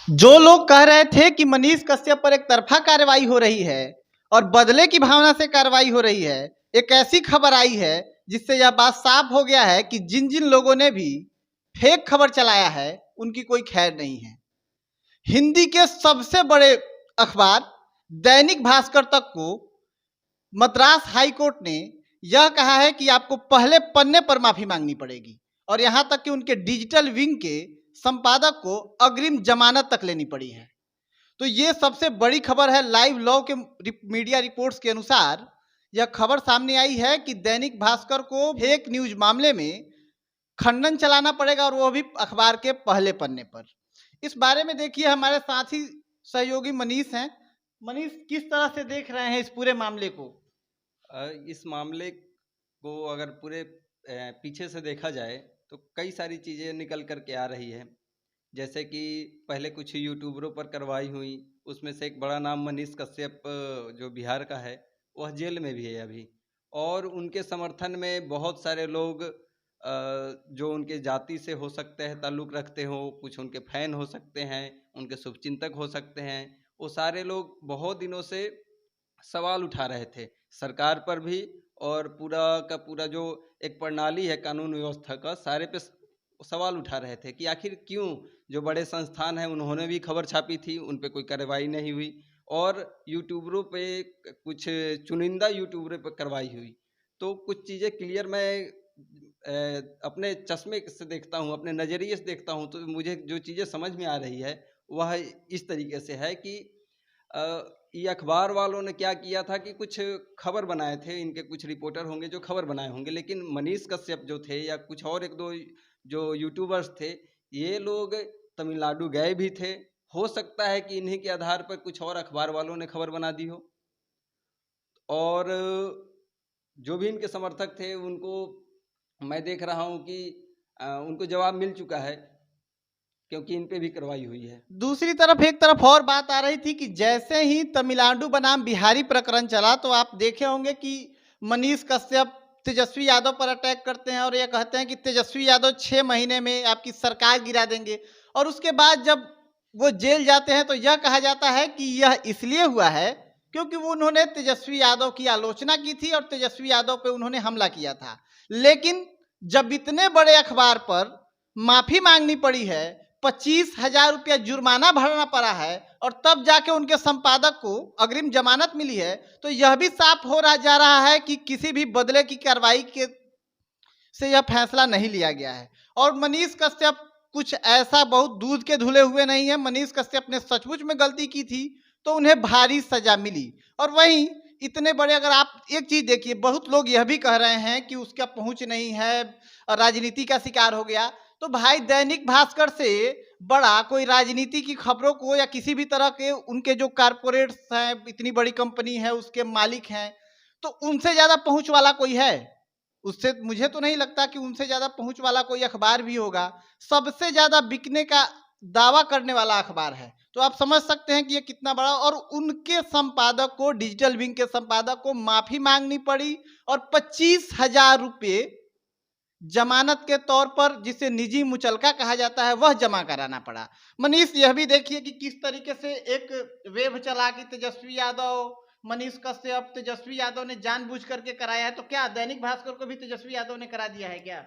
जो लोग कह रहे थे कि मनीष कश्यप पर एक तरफा कार्रवाई हो रही है और बदले की भावना से कार्रवाई हो रही है, एक ऐसी खबर आई है जिससे यह बात साफ हो गया है कि जिन जिन लोगों ने भी फेक खबर चलाया है उनकी कोई खैर नहीं है। हिंदी के सबसे बड़े अखबार दैनिक भास्कर तक को मद्रास हाई कोर्ट ने यह कहा है कि आपको पहले पन्ने पर माफी मांगनी पड़ेगी और यहां तक कि उनके डिजिटल विंग के संपादक को अग्रिम जमानत तक लेनी पड़ी है। तो ये सबसे बड़ी खबर है। लाइव लॉ के मीडिया रिपोर्ट्स के अनुसार यह खबर सामने आई है कि दैनिक भास्कर को फेक न्यूज मामले में खंडन चलाना पड़ेगा और वो भी अखबार के पहले पन्ने पर। इस बारे में देखिए हमारे साथी सहयोगी मनीष हैं। मनीष, किस तरह से देख रहे हैं इस पूरे मामले को? इस मामले को अगर पूरे पीछे से देखा जाए तो कई सारी चीज़ें निकल कर के आ रही है। जैसे कि पहले कुछ यूट्यूबरों पर कार्रवाई हुई, उसमें से एक बड़ा नाम मनीष कश्यप जो बिहार का है, वह जेल में भी है अभी। और उनके समर्थन में बहुत सारे लोग जो उनके जाति से हो सकते हैं, ताल्लुक़ रखते हों, कुछ उनके फ़ैन हो सकते हैं, उनके शुभचिंतक हो सकते हैं, वो सारे लोग बहुत दिनों से सवाल उठा रहे थे सरकार पर भी और पूरा का पूरा जो एक प्रणाली है कानून व्यवस्था का, सारे पे सवाल उठा रहे थे कि आखिर क्यों जो बड़े संस्थान हैं उन्होंने भी खबर छापी थी, उन पे कोई कार्रवाई नहीं हुई और यूट्यूबरों पे कुछ चुनिंदा यूट्यूबरों पे कार्रवाई हुई। तो कुछ चीज़ें क्लियर मैं अपने चश्मे से देखता हूँ, अपने नज़रिए से देखता हूँ, तो मुझे जो चीज़ें समझ में आ रही है वह इस तरीके से है कि ये अखबार वालों ने क्या किया था कि कुछ खबर बनाए थे, इनके कुछ रिपोर्टर होंगे जो खबर बनाए होंगे, लेकिन मनीष कश्यप जो थे या कुछ और एक दो जो यूट्यूबर्स थे, ये लोग तमिलनाडु गए भी थे। हो सकता है कि इन्हीं के आधार पर कुछ और अखबार वालों ने खबर बना दी हो और जो भी इनके समर्थक थे उनको मैं देख रहा हूँ कि उनको जवाब मिल चुका है क्योंकि इन पे भी कार्रवाई हुई है। दूसरी तरफ एक तरफ और बात आ रही थी कि जैसे ही तमिलनाडु बनाम बिहारी प्रकरण चला तो आप देखे होंगे कि मनीष कश्यप तेजस्वी यादव पर अटैक करते हैं और ये कहते हैं कि तेजस्वी यादव 6 महीने में आपकी सरकार गिरा देंगे। और उसके बाद जब वो जेल जाते हैं तो यह कहा जाता है कि यह इसलिए हुआ है क्योंकि वो उन्होंने तेजस्वी यादव की आलोचना की थी और तेजस्वी यादव पे उन्होंने हमला किया था। लेकिन जब इतने बड़े अखबार पर माफी मांगनी पड़ी है, 25,000 रुपया जुर्माना भरना पड़ा है और तब जाके उनके संपादक को अग्रिम जमानत मिली है, तो यह भी साफ हो रहा जा रहा है कि किसी भी बदले की कार्रवाई के से यह फैसला नहीं लिया गया है। और मनीष कश्यप कुछ ऐसा बहुत दूध के धुले हुए नहीं है। मनीष कश्यप ने सचमुच में गलती की थी तो उन्हें भारी सजा मिली। और वहीं इतने बड़े, अगर आप एक चीज देखिए, बहुत लोग यह भी कह रहे हैं कि उसका पहुंच नहीं है, राजनीति का शिकार हो गया। तो भाई, दैनिक भास्कर से बड़ा कोई राजनीति की खबरों को या किसी भी तरह के उनके जो कारपोरेट्स हैं, इतनी बड़ी कंपनी है, उसके मालिक हैं, तो उनसे ज्यादा पहुंच वाला कोई है? उससे मुझे तो नहीं लगता कि उनसे ज्यादा पहुंच वाला कोई अखबार भी होगा। सबसे ज्यादा बिकने का दावा करने वाला अखबार है। तो आप समझ सकते हैं कि ये कितना बड़ा, और उनके संपादक को, डिजिटल विंग के संपादक को माफी मांगनी पड़ी और 25,000 रुपये जमानत के तौर पर, जिसे निजी मुचलका कहा जाता है, वह जमा कराना पड़ा। मनीष, यह भी देखिए कि किस तरीके से एक वेब चला कि तेजस्वी यादव, मनीष कश्यप, तेजस्वी यादव ने जानबूझ करके कराया है। तो क्या दैनिक भास्कर को भी तेजस्वी यादव ने करा दिया है क्या?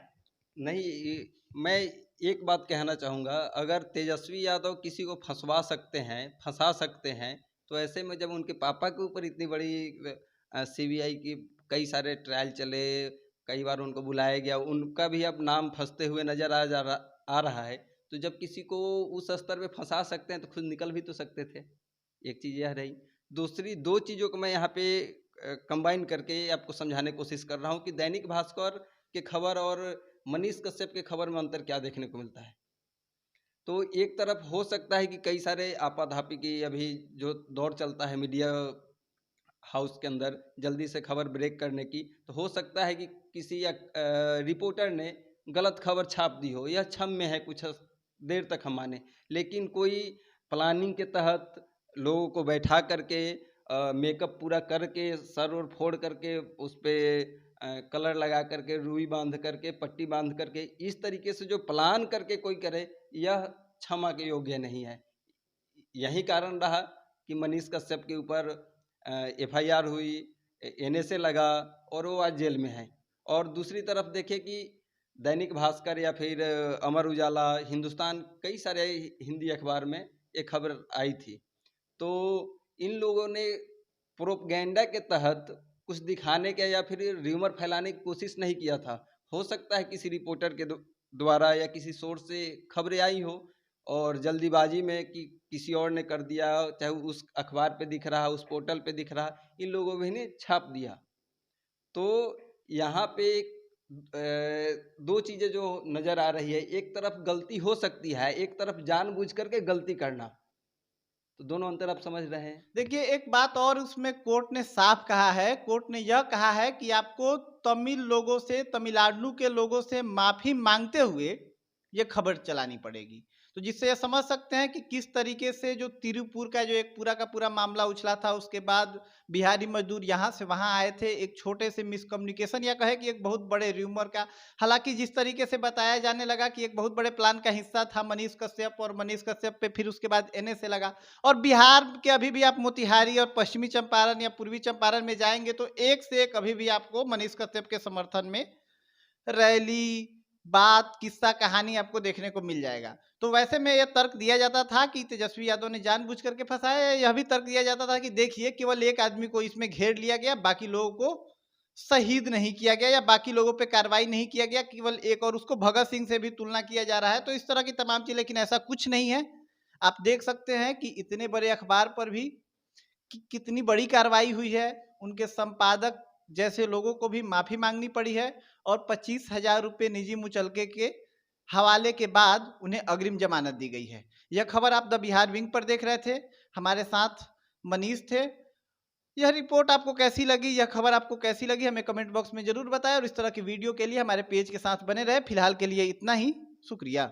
नहीं, मैं एक बात कहना चाहूँगा, अगर तेजस्वी यादव किसी को फंसा सकते हैं, तो ऐसे में जब उनके पापा के ऊपर इतनी बड़ी सीबीआई की कई सारे ट्रायल चले, कई बार उनको बुलाया गया, उनका भी अब नाम फंसते हुए नज़र आ रहा है, तो जब किसी को उस स्तर पे फंसा सकते हैं तो खुद निकल भी तो सकते थे। एक चीज़ यह रही। दूसरी दो चीज़ों को मैं यहाँ पे कंबाइन करके आपको समझाने की कोशिश कर रहा हूँ कि दैनिक भास्कर के खबर और मनीष कश्यप के खबर में अंतर क्या देखने को मिलता है। तो एक तरफ हो सकता है कि कई सारे आपाधापी की अभी जो दौर चलता है मीडिया हाउस के अंदर जल्दी से खबर ब्रेक करने की, तो हो सकता है कि किसी रिपोर्टर ने गलत खबर छाप दी हो, यह क्षम्य है, कुछ देर तक हम माने, लेकिन कोई प्लानिंग के तहत लोगों को बैठा करके मेकअप पूरा करके सर और फोड़ करके उस पर कलर लगा करके रुई बांध करके पट्टी बांध करके इस तरीके से जो प्लान करके कोई करे, यह क्षमा के योग्य नहीं है। यही कारण रहा कि मनीष कश्यप के ऊपर एफआईआर हुई, एनएसए लगा और वो आज जेल में है। और दूसरी तरफ देखें कि दैनिक भास्कर या फिर अमर उजाला, हिंदुस्तान, कई सारे हिंदी अखबार में एक खबर आई थी। तो इन लोगों ने प्रोपगेंडा के तहत कुछ दिखाने का या फिर र्यूमर फैलाने की कोशिश नहीं किया था। हो सकता है किसी रिपोर्टर के द्वारा या किसी सोर्स से खबरें आई हो और जल्दीबाजी में कि किसी और ने कर दिया, चाहे उस अखबार पे दिख रहा, उस पोर्टल पे दिख रहा, इन लोगों ने छाप दिया। तो यहाँ पे दो चीज़ें जो नज़र आ रही है, एक तरफ गलती हो सकती है, एक तरफ जानबूझ करके गलती करना। तो दोनों अंतर आप समझ रहे हैं। देखिए, एक बात और उसमें कोर्ट ने साफ कहा है, कोर्ट ने यह कहा है कि आपको तमिल लोगों से, तमिलनाडु के लोगों से माफ़ी मांगते हुए ये खबर चलानी पड़ेगी। तो जिससे ये समझ सकते हैं कि किस तरीके से जो तिरुपुर का जो एक पूरा का पूरा मामला उछला था, उसके बाद बिहारी मजदूर यहाँ से वहाँ आए थे, एक छोटे से मिसकम्युनिकेशन या कहे कि एक बहुत बड़े र्यूमर का, हालाँकि जिस तरीके से बताया जाने लगा कि एक बहुत बड़े प्लान का हिस्सा था मनीष कश्यप, और मनीष कश्यप पे फिर उसके बाद एनएसए लगा। और बिहार के अभी भी आप मोतिहारी और पश्चिमी चंपारण या पूर्वी चंपारण में जाएंगे तो एक से एक अभी भी आपको मनीष कश्यप के समर्थन में रैली, बात, किस्सा, कहानी आपको देखने को मिल जाएगा। तो वैसे में यह तर्क दिया जाता था कि तेजस्वी यादव ने जानबूझ करके फंसाया, यह भी तर्क दिया जाता था कि देखिए केवल एक आदमी को इसमें घेर लिया गया, बाकी लोगों को शहीद नहीं किया गया या बाकी लोगों पे कार्रवाई नहीं किया गया, केवल एक, और उसको भगत सिंह से भी तुलना किया जा रहा है। तो इस तरह की तमाम चीज, लेकिन ऐसा कुछ नहीं है। आप देख सकते हैं कि इतने बड़े अखबार पर भी कितनी बड़ी कार्रवाई हुई है, उनके संपादक जैसे लोगों को भी माफी मांगनी पड़ी है, और 25,000 रुपये निजी मुचलके के हवाले के बाद उन्हें अग्रिम जमानत दी गई है। यह खबर आप द बिहार विंग पर देख रहे थे, हमारे साथ मनीष थे। यह रिपोर्ट आपको कैसी लगी, यह खबर आपको कैसी लगी, हमें कमेंट बॉक्स में जरूर बताएं, और इस तरह की वीडियो के लिए हमारे पेज के साथ बने रहे। फिलहाल के लिए इतना ही, शुक्रिया।